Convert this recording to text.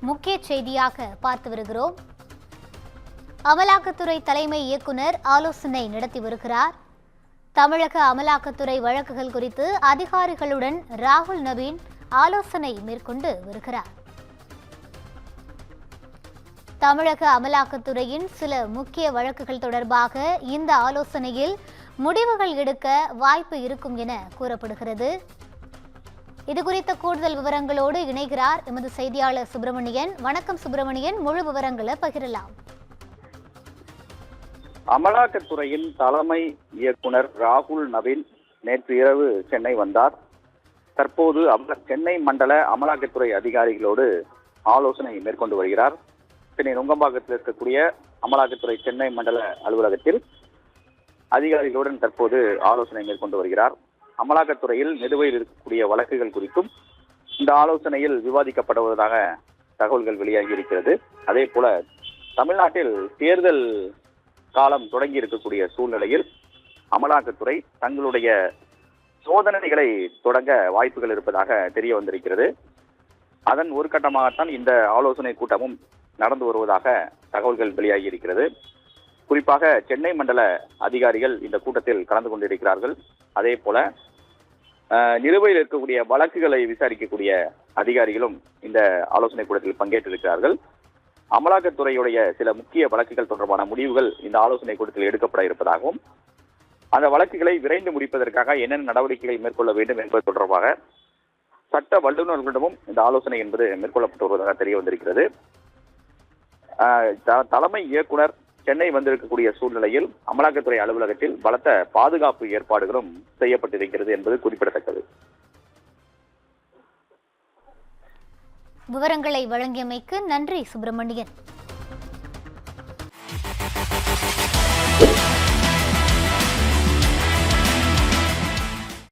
முக்கிய செய்தியாக பார்த்து வருகிறோம். அமலாக்கத்துறை தலைமை இயக்குனர் ஆலோசனை நடத்தி வருகிறார். தமிழக அமலாக்கத்துறை வழக்குகள் குறித்து அதிகாரிகளுடன் ராகுல் நவீன் ஆலோசனை மேற்கொண்டு வருகிறார். தமிழக அமலாக்கத்துறையின் சில முக்கிய வழக்குகள் தொடர்பாக இந்த ஆலோசனையில் முடிவுகள் எடுக்க வாய்ப்பு இருக்கும் என கூறப்படுகிறது. இதுகுறித்த கூடுதல் விவரங்களோடு இணைகிறார் எமது செய்தியாளர் சுப்பிரமணியன். வணக்கம் சுப்பிரமணியன், முழு விவரங்களை பகிரலாம். அமலாக்கத்துறையின் தலைமை இயக்குனர் ராகுல் நவீன் நேற்று இரவு சென்னை வந்தார். தற்போது சென்னை மண்டல அமலாக்கத்துறை அதிகாரிகளோடு ஆலோசனை மேற்கொண்டு வருகிறார். சென்னை நுங்கம்பாக்கத்தில் இருக்கக்கூடிய அமலாக்கத்துறை சென்னை மண்டல அலுவலகத்தில் அதிகாரிகளுடன் தற்போது ஆலோசனை மேற்கொண்டு வருகிறார். அமலாக்கத்துறையில் நிலுவையில் இருக்கக்கூடிய வழக்குகள் குறித்தும் இந்த ஆலோசனையில் விவாதிக்கப்படுவதாக தகவல்கள் வெளியாகி இருக்கிறது. அதே போல தமிழ்நாட்டில் தேர்தல் காலம் தொடங்கி இருக்கக்கூடிய சூழ்நிலையில் அமலாக்கத்துறை தங்களுடைய சோதனைகளை தொடங்க வாய்ப்புகள் இருப்பதாக தெரிய வந்திருக்கிறது. அதன் ஒரு கட்டமாகத்தான் இந்த ஆலோசனை கூட்டமும் நடந்து வருவதாக தகவல்கள் வெளியாகி இருக்கிறது. குறிப்பாக சென்னை மண்டல அதிகாரிகள் இந்த கூட்டத்தில் கலந்து கொண்டிருக்கிறார்கள். அதே போல நிலுவையில் இருக்கக்கூடிய வழக்குகளை விசாரிக்கக்கூடிய அதிகாரிகளும் இந்த ஆலோசனை கூட்டத்தில் பங்கேற்றிருக்கிறார்கள். அமலாக்கத்துறையுடைய சில முக்கிய வழக்குகள் தொடர்பான முடிவுகள் இந்த ஆலோசனை கூட்டத்தில் எடுக்கப்பட இருப்பதாகவும் அந்த வழக்குகளை விரைந்து முடிப்பதற்காக என்னென்ன நடவடிக்கைகள் மேற்கொள்ள வேண்டும் என்பது தொடர்பாக சட்ட வல்லுநர்களிடமும் இந்த ஆலோசனை என்பது மேற்கொள்ளப்பட்டு வருவதாக தெரிய வந்திருக்கிறது. தலைமை இயக்குனர் சென்னை வந்திருக்கக்கூடிய சூழ்நிலையில் அமலாக்கத்துறை அலுவலகத்தில் பலத்த பாதுகாப்பு ஏற்பாடுகளும் செய்யப்பட்டிருக்கிறது என்பது குறிப்பிடத்தக்கது. விவரங்களை வழங்கியமைக்கு நன்றி சுப்பிரமணியன்.